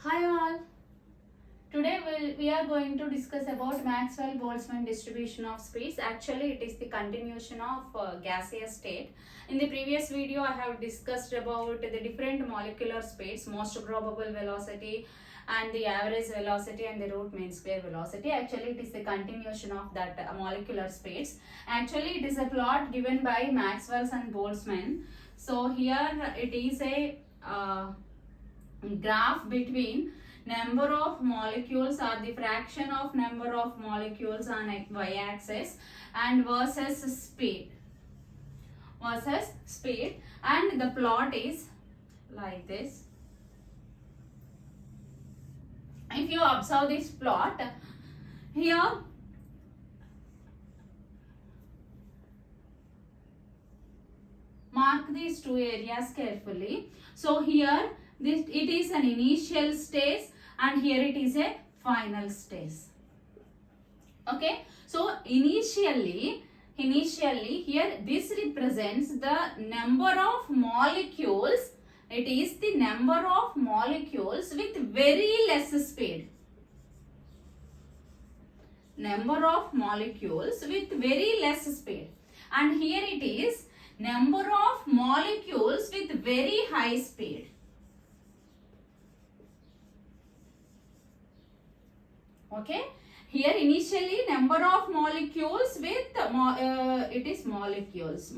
Hi all. Today we are going to discuss about Maxwell-Boltzmann distribution of speeds. Actually, it is the continuation of gaseous state. In the previous video, I have discussed about the different molecular speeds, most probable velocity and the average velocity and the root mean square velocity. Actually, it is the continuation of that molecular speeds. Actually, it is a plot given by Maxwells and Boltzmann. So here it is a graph between number of molecules or the fraction of number of molecules on y-axis and versus speed and the plot is like this. If you observe this plot here, mark these two areas carefully. So here it is an initial stage and here it is a final stage. Okay, so initially here this represents the number of molecules. It is the number of molecules with very less speed. Number of molecules with very less speed. And here it is number of molecules with very high speed. Okay, here initially number of molecules with it is molecules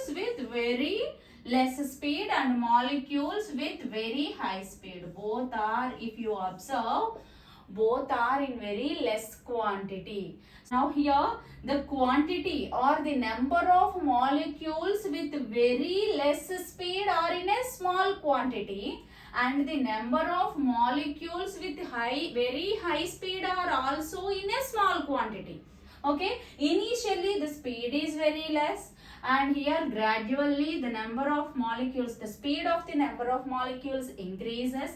with very less speed and molecules with very high speed. Both are, if you observe, both are in very less quantity. Now here the quantity or the number of molecules with very less speed are in a small quantity and the number of molecules with very high speed are also in a small quantity. Okay, initially the speed is very less and here gradually the number of molecules, the speed of the number of molecules increases.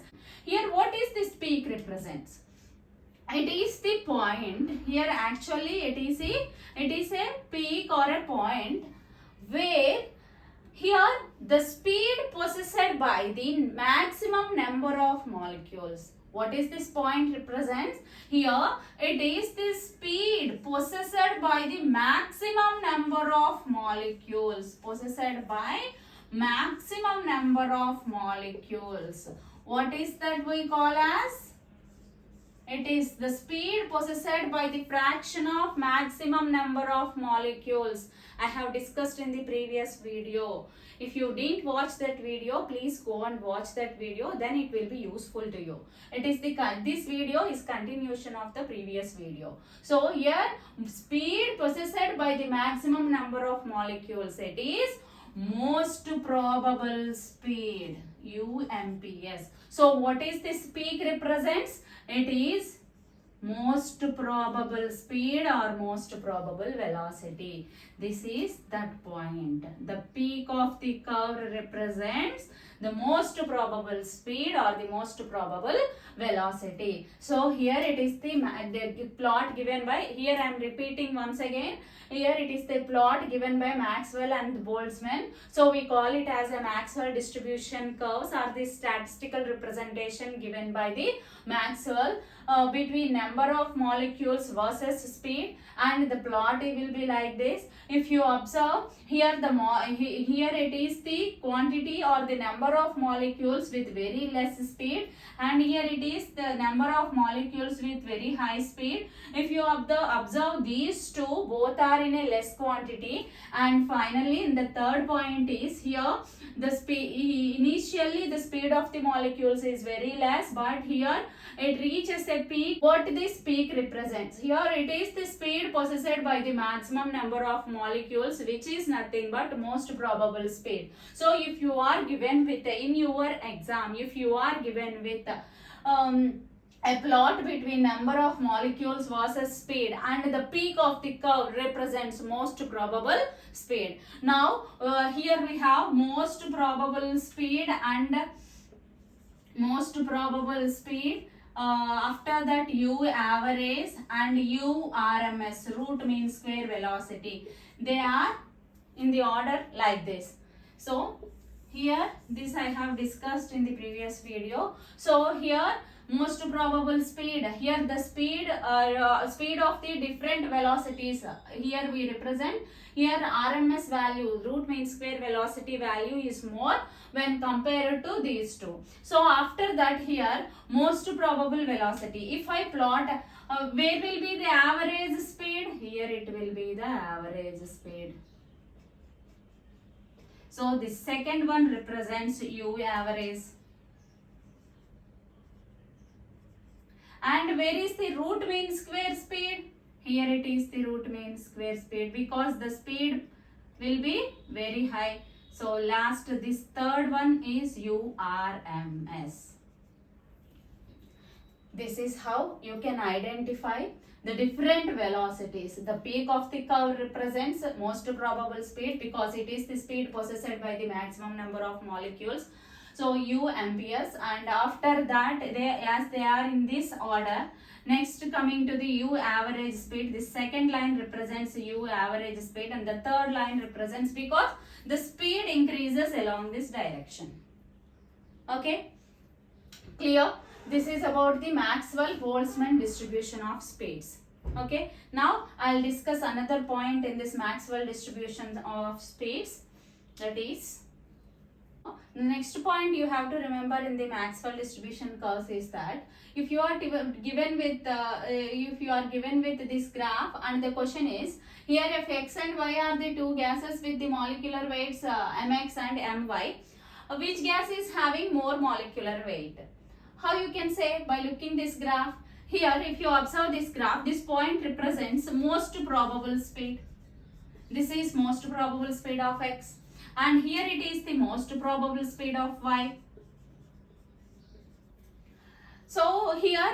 Here what is this peak represents? It is the point. Here actually it is a peak or a point where here the speed possessed by the maximum number of molecules. What is this point represents? Here it is the speed possessed by the maximum number of molecules. Possessed by maximum number of molecules. What is that we call as? It is the speed possessed by the fraction of maximum number of molecules. I have discussed in the previous video. If you didn't watch that video, please go and watch that video. Then it will be useful to you. This video is continuation of the previous video. So here speed possessed by the maximum number of molecules. It is most probable speed, UMPS. So what is this peak represents? It is most probable speed or most probable velocity. This is that point. The peak of the curve represents the most probable speed or the most probable velocity. So here it is the plot given by, here I am repeating once again, here it is the plot given by Maxwell and Boltzmann. So we call it as a Maxwell distribution curves or the statistical representation given by the Maxwell between number of molecules versus speed, and the plot will be like this. If you observe here here it is the quantity or the number of molecules with very less speed and here it is the number of molecules with very high speed. If you observe these two, both are in a less quantity, and finally in the third point is here the speed, initially the speed of the molecules is very less, but here it reaches a peak. What this peak represents? Here it is the speed possessed by the maximum number of molecules, which is nothing but most probable speed. So if you are given with in your exam, if you are given with a plot between number of molecules versus speed and the peak of the curve represents most probable speed. Now here we have most probable speed and most probable speed. After that U average and U RMS, root mean square velocity. They are in the order like this. So Here this I have discussed in the previous video. So here most probable speed, here the speed speed of the different velocities, here we represent, here RMS value, root mean square velocity value is more when compared to these two. So after that, here most probable velocity, if I plot where will be the average speed, here it will be the average speed. So the second one represents U average. And where is the root mean square speed? Here it is the root mean square speed, because the speed will be very high. So last, this third one is URMS. This is how you can identify the different velocities. The peak of the curve represents most probable speed, because it is the speed possessed by the maximum number of molecules. So U amperes, and after that, as they are in this order, next coming to the U average speed, the second line represents U average speed and the third line represents, because the speed increases along this direction. Okay, clear? This is about the Maxwell-Boltzmann distribution of speeds. Okay, now I'll discuss another point in this Maxwell distribution of speeds, that is, the next point you have to remember in the Maxwell distribution curves is that if you are given with this graph, and the question is here, if X and Y are the two gases with the molecular weights mx and my, which gas is having more molecular weight? How you can say? By looking this graph. Here if you observe this graph, this point represents most probable speed. This is most probable speed of X, and here it is the most probable speed of Y. So here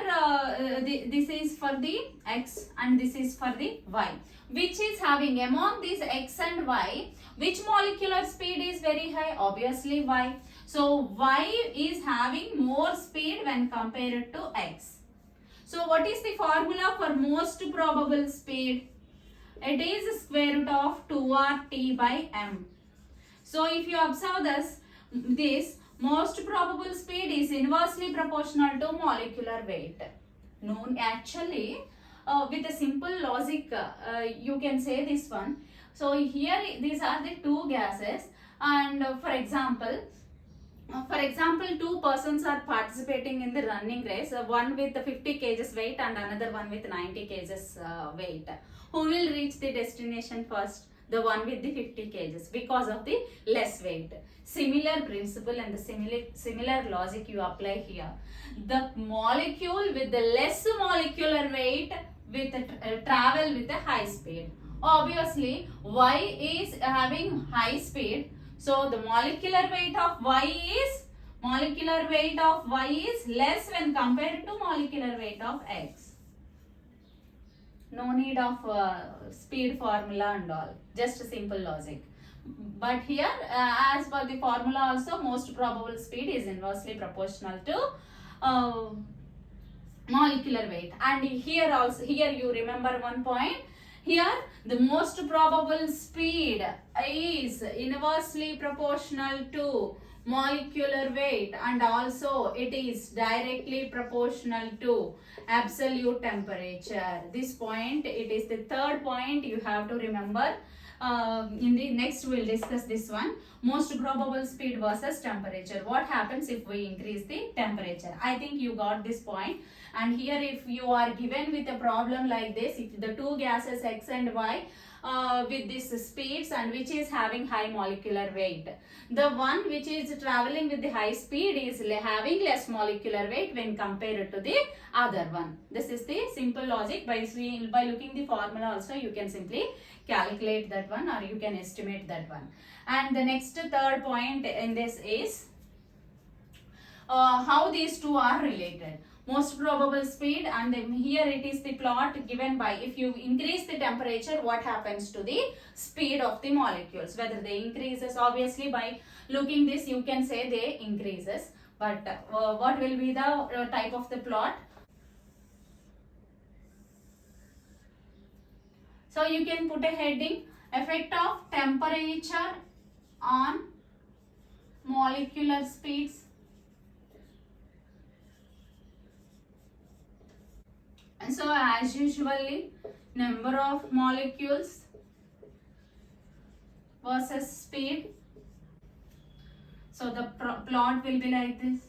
this is for the X and this is for the Y. Which is having, among these X and Y, which molecular speed is very high? Obviously Y. So Y is having more speed when compared to X. So what is the formula for most probable speed? It is square root of 2RT by M. So if you observe this most probable speed is inversely proportional to molecular weight. No, actually, with a simple logic, you can say this one. So here these are the two gases, and for example, two persons are participating in the running race, one with 50 kgs weight and another one with 90 kgs weight. Who will reach the destination first? The one with the 50 kgs, because of the less weight. Similar principle and the similar logic you apply here. The molecule with the less molecular weight with travel with a high speed. Obviously, Y is having high speed. So the molecular weight of Y is less when compared to molecular weight of X. No need of speed formula and all, just a simple logic. But here, as per the formula also, most probable speed is inversely proportional to molecular weight. And here also, here you remember one point. Here the most probable speed is inversely proportional to molecular weight, and also it is directly proportional to absolute temperature. This point, it is the third point you have to remember. In the next we'll discuss this one, most probable speed versus temperature. What happens if we increase the temperature? I think you got this point. And here if you are given with a problem like this, if the two gases X and Y with these speeds and which is having high molecular weight, the one which is traveling with the high speed is having less molecular weight when compared to the other one. This is the simple logic. By looking the formula also, you can simply calculate that one, or you can estimate that one. And the next third point in this is how these two are related. Most probable speed, and then here it is the plot given by, if you increase the temperature, what happens to the speed of the molecules, whether they increases. Obviously by looking this you can say they increases, but what will be the type of the plot? So you can put a heading, effect of temperature on molecular speeds. And so as usually, number of molecules versus speed. So the plot will be like this.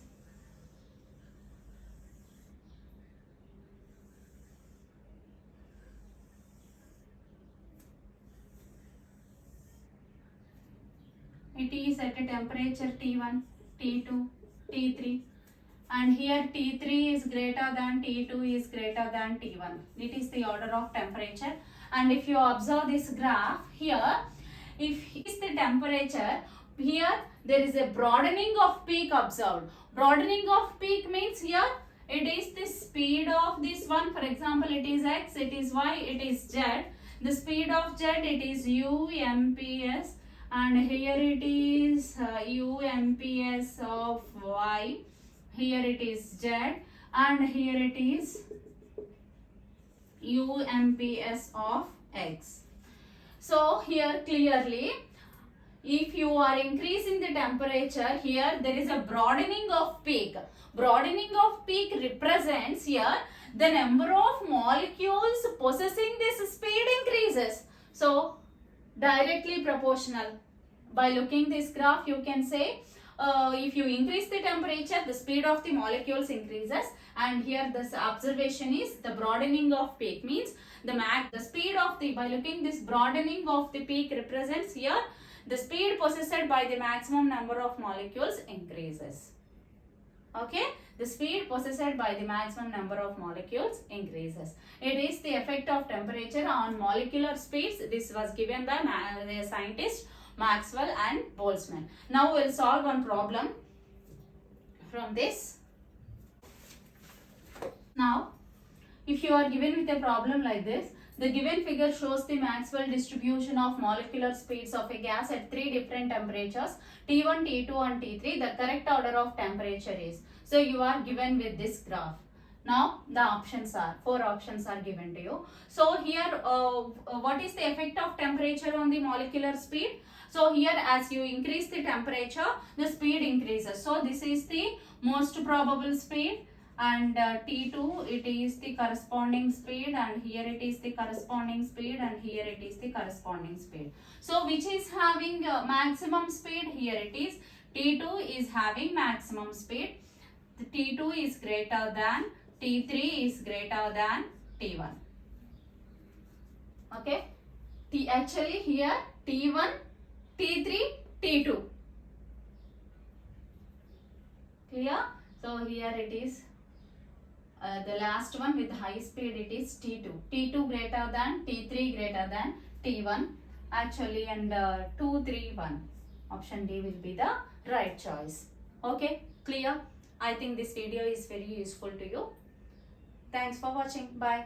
It is at a temperature T1, T2, T3, and here T3 is greater than T2 is greater than T1. It is the order of temperature. And if you observe this graph here, if is the temperature, here there is a broadening of peak observed. Broadening of peak means here it is the speed of this one. For example, it is x, it is y, it is z. The speed of z, it is u mps, and here it is u mps of y. Here it is z, and here it is u mps of x. So here clearly, if you are increasing the temperature, here there is a broadening of peak. Broadening of peak represents here the number of molecules possessing this speed increases. So directly proportional. By looking this graph, you can say if you increase the temperature, the speed of the molecules increases, and here this observation is the broadening of peak means the speed of the, by looking this broadening of the peak represents here the speed possessed by the maximum number of molecules increases. Okay, the speed possessed by the maximum number of molecules increases. It is the effect of temperature on molecular speeds. This was given by the scientist Maxwell and Boltzmann. Now we will solve one problem from this. Now, if you are given with a problem like this, the given figure shows the Maxwell distribution of molecular speeds of a gas at 3 different temperatures, T1, T2 and T3. The correct order of temperature is. So you are given with this graph. Now the options are, 4 options are given to you. So here what is the effect of temperature on the molecular speed? So here as you increase the temperature, the speed increases. So this is the most probable speed, and T2 it is the corresponding speed, and here it is the corresponding speed, and here it is the corresponding speed. So which is having maximum speed? Here it is T2 is having maximum speed. The T2 is greater than, T3 is greater than T1. Okay, actually here T1, T3, T2. Clear? So here it is the last one with high speed, it is T2. T2 greater than, T3 greater than T1 actually, and 2, 3, 1. Option D will be the right choice. Okay, clear? I think this video is very useful to you. Thanks for watching. Bye.